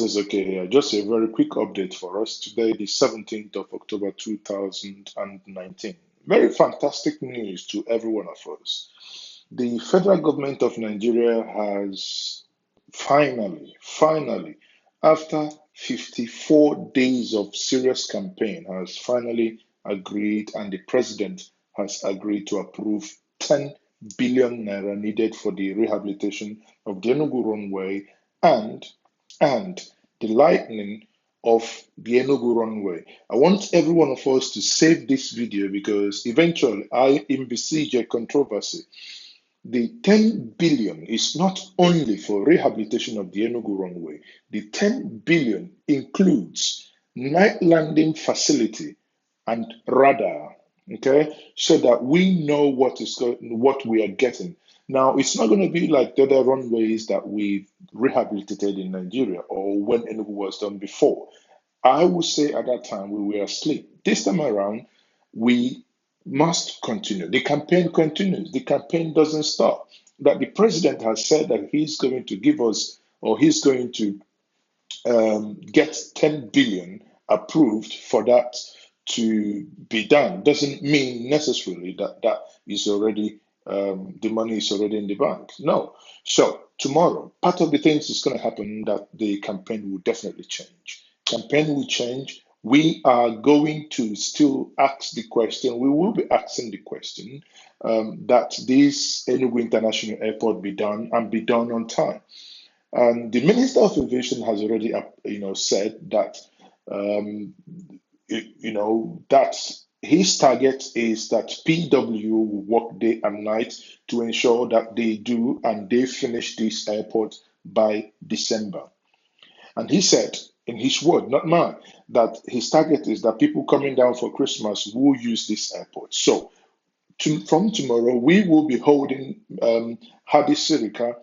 is okay here. Just a very quick update for us. Today, the 17th of October 2019. Very fantastic news to every one of us. The federal government of Nigeria has finally, after 54 days of serious campaign, has finally agreed, and the president has agreed to approve 10 billion naira needed for the rehabilitation of the Enugu runway and and the lightning of the Enugu runway. I want every one of us to save this video because eventually I envisage a controversy. The 10 billion is not only for rehabilitation of the Enugu runway. The 10 billion includes night landing facility and radar, okay, so that we know what we are getting. Now, it's not going to be like the other runways that we've rehabilitated in Nigeria or when Enugu was done before. I would say at that time we were asleep. This time around, we must continue. The campaign continues. The campaign doesn't stop. That the president has said that he's going to give us, or he's going to get 10 billion approved for that to be done doesn't mean necessarily that that is already the money is already in the bank. No. So tomorrow, part of the things is going to happen that the campaign will definitely change. Campaign will change. We are going to still ask the question. We will be asking the question that this Enugu International Airport be done and be done on time. And the Minister of Aviation has already, said that, that his target is that PW will work day and night to ensure that they do and they finish this airport by December. And he said, in his word, not mine, that his target is that people coming down for Christmas will use this airport. So from tomorrow, we will be holding Hadi Sirika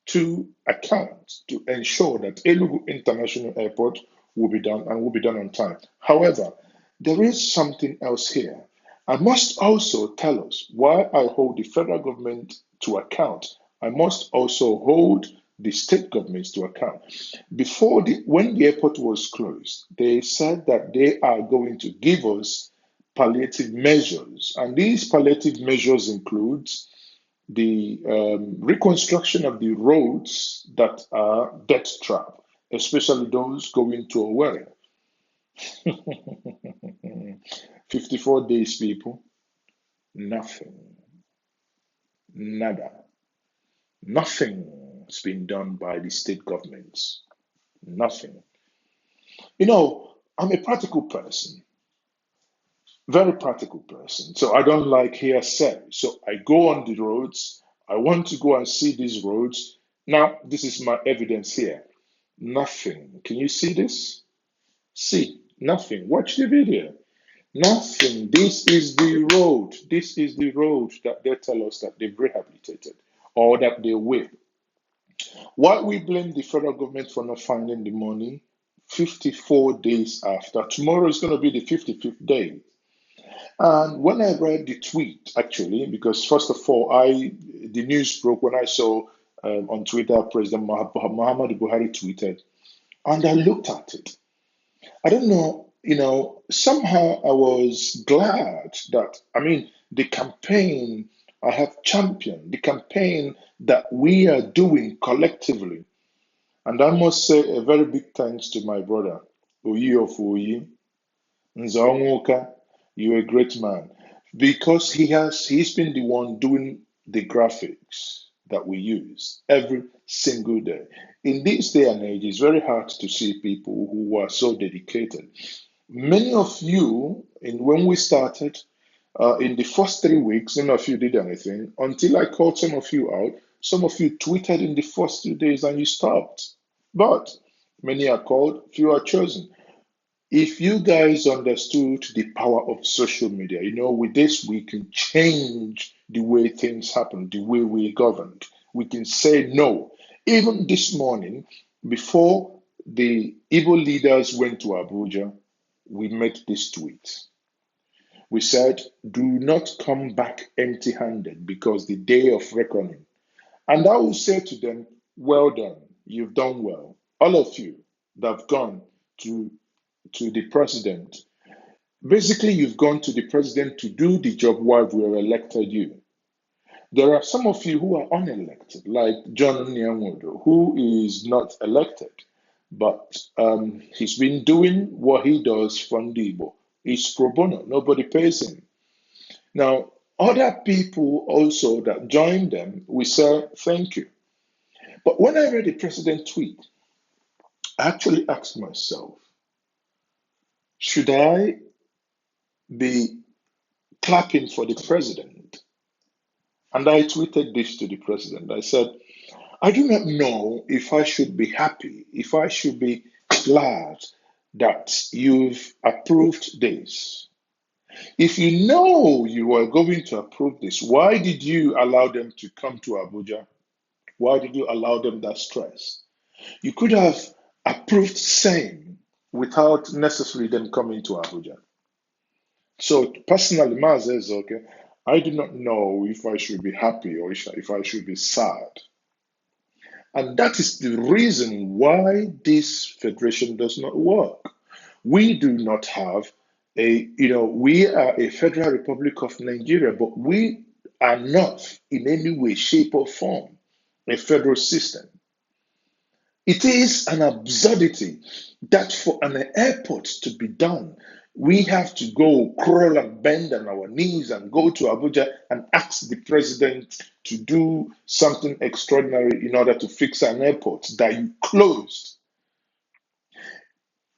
to account to ensure that Enugu International Airport will be done and will be done on time. However, there is something else here. I must also tell us why I hold the federal government to account. I must also hold the state governments to account. When the airport was closed, they said that they are going to give us palliative measures, and these palliative measures include the reconstruction of the roads that are death trap, especially those going to Owerri. 54 days, people, nothing, nada, nothing's been done by the state governments, nothing. I'm a practical person, very practical person. So I don't like hearsay. So I go on the roads. I want to go and see these roads. Now, this is my evidence here. Nothing. Can you see this? See, nothing. Watch the video. Nothing. This is the road. This is the road that they tell us that they've rehabilitated or that they will. Why we blame the federal government for not finding the money 54 days after? Tomorrow is going to be the 55th day. And when I read the tweet, actually, because first of all, the news broke when I saw on Twitter President Muhammad Buhari tweeted, and I looked at it. I don't know, somehow I was glad that, the campaign I have championed, the campaign that we are doing collectively. And I must say a very big thanks to my brother, Oyi of Oyi, Nzaonwoka. You're a great man because he's been the one doing the graphics that we use every single day. In this day and age, it's very hard to see people who are so dedicated. Many of you, when we started, in the first 3 weeks, none of you did anything until I called some of you out. Some of you tweeted in the first 2 days and you stopped. But many are called, few are chosen. If you guys understood the power of social media, with this we can change the way things happen, the way we're governed. We can say no. Even this morning, before the Igbo leaders went to Abuja, we made this tweet. We said, do not come back empty-handed because the day of reckoning. And I will say to them, well done, you've done well. All of you, that have gone to the president. Basically, you've gone to the president to do the job while we have elected you. There are some of you who are unelected, like John Nyanwodo, who is not elected, but he's been doing what he does for Igbo. He's pro bono, nobody pays him. Now, other people also that join them, we say thank you. But when I read the president tweet, I actually asked myself, should I be clapping for the president? And I tweeted this to the president. I said, I do not know if I should be happy, if I should be glad that you've approved this. If you know you were going to approve this, why did you allow them to come to Abuja? Why did you allow them that stress? You could have approved same without necessarily them coming to Abuja. So personally, Ma says, okay, I do not know if I should be happy or if I should be sad. And that is the reason why this federation does not work. We do not have we are a Federal Republic of Nigeria, but we are not in any way, shape, or form a federal system. It is an absurdity that for an airport to be done, we have to go crawl and bend on our knees and go to Abuja and ask the president to do something extraordinary in order to fix an airport that you closed.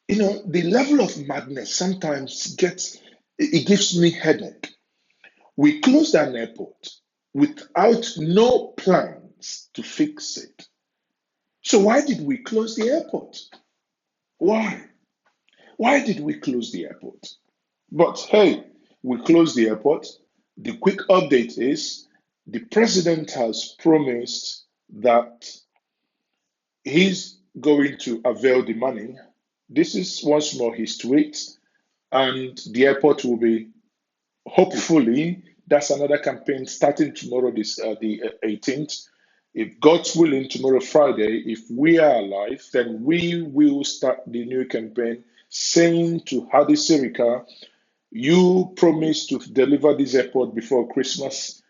The level of madness sometimes gives me headache. We closed an airport without no plans to fix it. So why did we close the airport? Why? Why did we close the airport? But hey, we closed the airport. The quick update is the president has promised that he's going to avail the money. This is once more his tweet, and the airport will be hopefully, that's another campaign starting tomorrow, the 18th. If God's willing, tomorrow Friday, if we are alive, then we will start the new campaign saying to Hadi Sirika, you promised to deliver this airport before Christmas.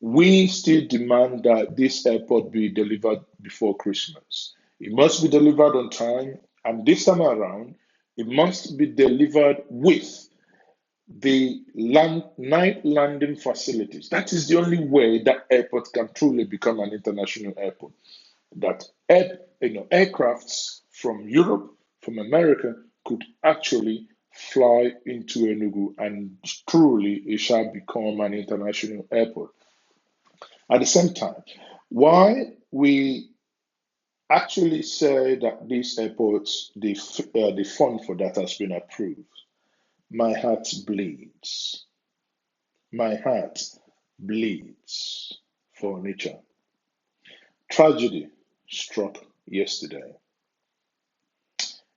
We still demand that this airport be delivered before Christmas. It must be delivered on time, and this time around, it must be delivered with the night landing facilities. That is the only way that airport can truly become an international airport. That aircrafts from Europe, from America, could actually fly into Enugu, and truly it shall become an international airport. At the same time, why we actually say that these airports, the fund for that has been approved, my heart bleeds. My heart bleeds for Onitsha. Tragedy struck yesterday.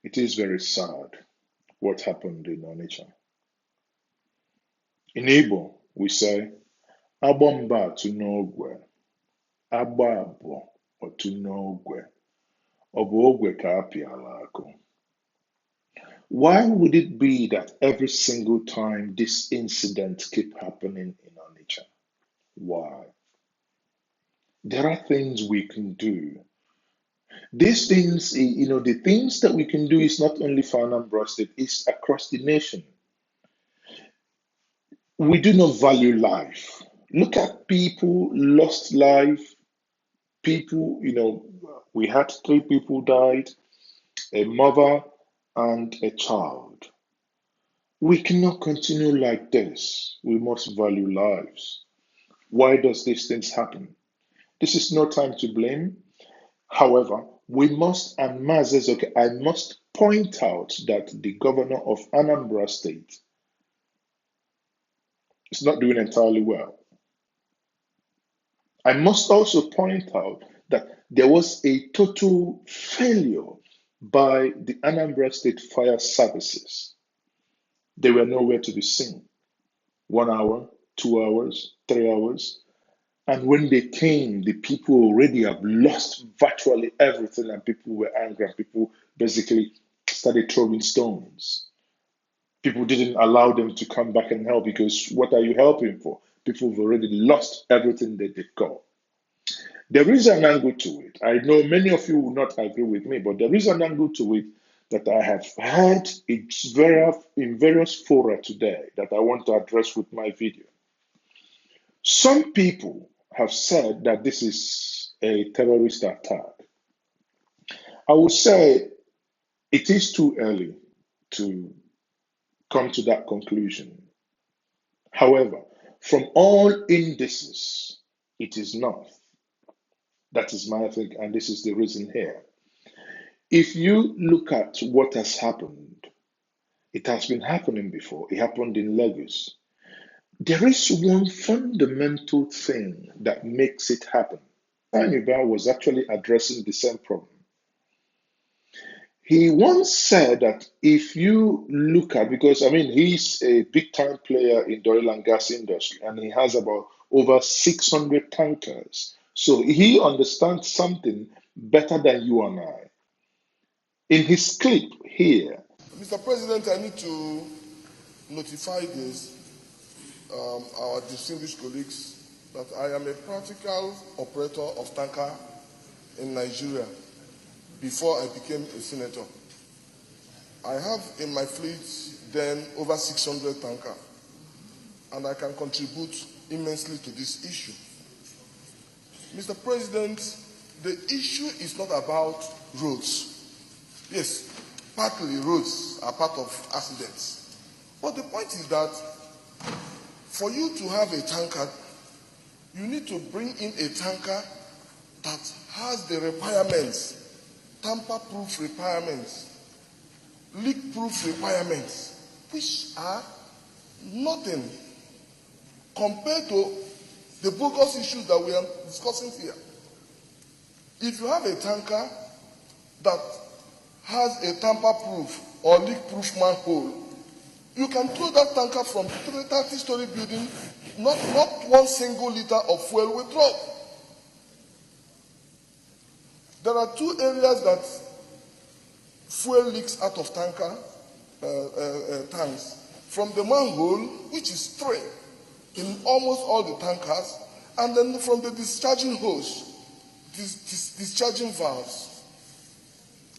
It is very sad what happened in Onitsha. In Igbo, we say, Agbamba to n'ogwe, agba abụọ otu n'ogwe, ọ bụ ogwe ka apịala akụ. Why would it be that every single time this incident keep happening in Onitsha? Why? There are things we can do. These things, the things that we can do is not only for Anambra State, it's across the nation. We do not value life. Look at people lost life. People, we had 3 people died, a mother and a child. We cannot continue like this. We must value lives. Why does these things happen? This is no time to blame. However, we must, and Mazes, okay, I must point out that the governor of Anambra State is not doing entirely well. I must also point out that there was a total failure by the Anambra State Fire Services. They were nowhere to be seen. 1 hour, 2 hours, 3 hours. And when they came, the people already have lost virtually everything, and people were angry, and people basically started throwing stones. People didn't allow them to come back and help because what are you helping for? People have already lost everything that they've got. There is an angle to it. I know many of you will not agree with me, but there is an angle to it that I have heard in various fora today that I want to address with my video. Some people have said that this is a terrorist attack. I would say it is too early to come to that conclusion. However, from all indices, it is not. That is my thing, and this is the reason here. If you look at what has happened, it has been happening before. It happened in Lagos. There is one fundamental thing that makes it happen. Yuba was actually addressing the same problem. He once said that if you look at, because I mean, he's a big time player in the oil and gas industry, and he has about over 600 tankers. So he understands something better than you and I. In his clip here, Mr. President, I need to notify this, our distinguished colleagues, that I am a practical operator of tanker in Nigeria before I became a senator. I have in my fleet then over 600 tankers, and I can contribute immensely to this issue. Mr. President, the issue is not about roads. Yes, partly roads are part of accidents. But the point is that for you to have a tanker, you need to bring in a tanker that has the requirements, tamper-proof requirements, leak-proof requirements, which are nothing compared to the bogus issues that we are discussing here. If you have a tanker that has a tamper-proof or leak-proof manhole, you can throw that tanker from 30-story building, not one single liter of fuel will drop. There are two areas that fuel leaks out of tanker tanks. From the manhole, which is three in almost all the tankers, and then from the discharging hose, discharging valves.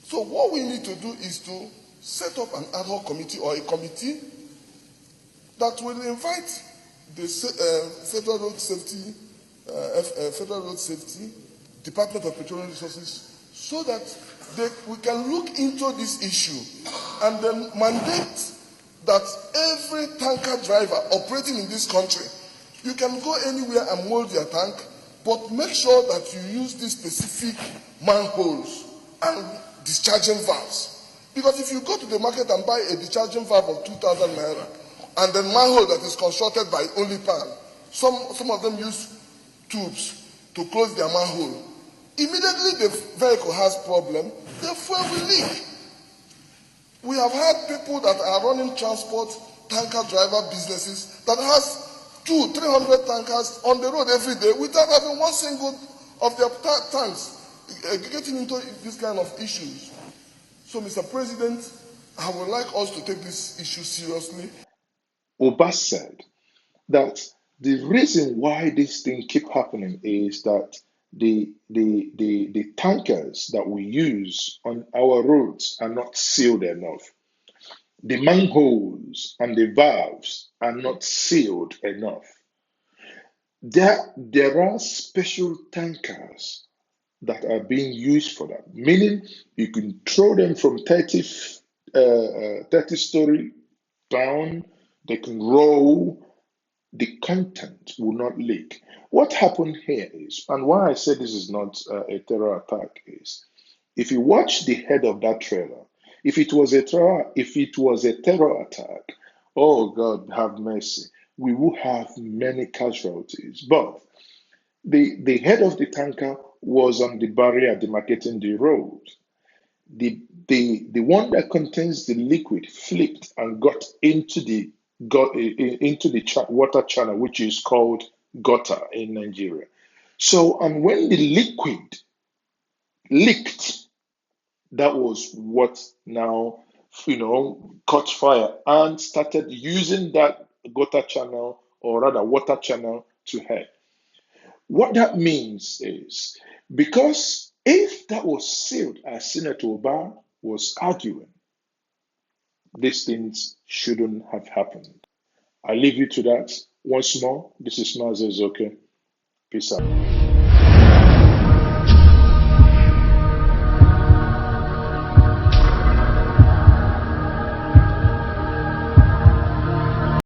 So what we need to do is to set up an ad hoc committee or a committee that will invite the Federal Road Safety, Department of Petroleum Resources, so that we can look into this issue and then mandate that every tanker driver operating in this country, you can go anywhere and mold your tank, but make sure that you use these specific manholes and discharging valves. Because if you go to the market and buy a discharging valve of 2,000 naira and then manhole that is constructed by only pan, some of them use tubes to close their manhole. Immediately the vehicle has problem, the fuel will leak. We have had people that are running transport tanker driver businesses that has 200-300 tankers on the road every day without having one single of their tanks getting into this kind of issues. So, Mr. President, I would like us to take this issue seriously. Oba said that the reason why this thing keep happening is that the tankers that we use on our roads are not sealed enough. The manholes and the valves are not sealed enough. There are special tankers that are being used for that, meaning you can throw them from 30-story down, they can roll, the content will not leak. What happened here is, and why I say this is not a terror attack is, if you watch the head of that trailer, if it was a terror attack, oh God have mercy, we will have many casualties. But the head of the tanker was on the barrier demarcating the road. The one that contains the liquid flipped and got into the water channel, which is called gutter in Nigeria. So, and when the liquid leaked, That was what now, caught fire and started using that gutter channel, or rather water channel, to head. What that means is, because if that was sealed, as Senator Obama was arguing, these things shouldn't have happened. I leave you to that. Once more, this is Mazel. Okay, peace out.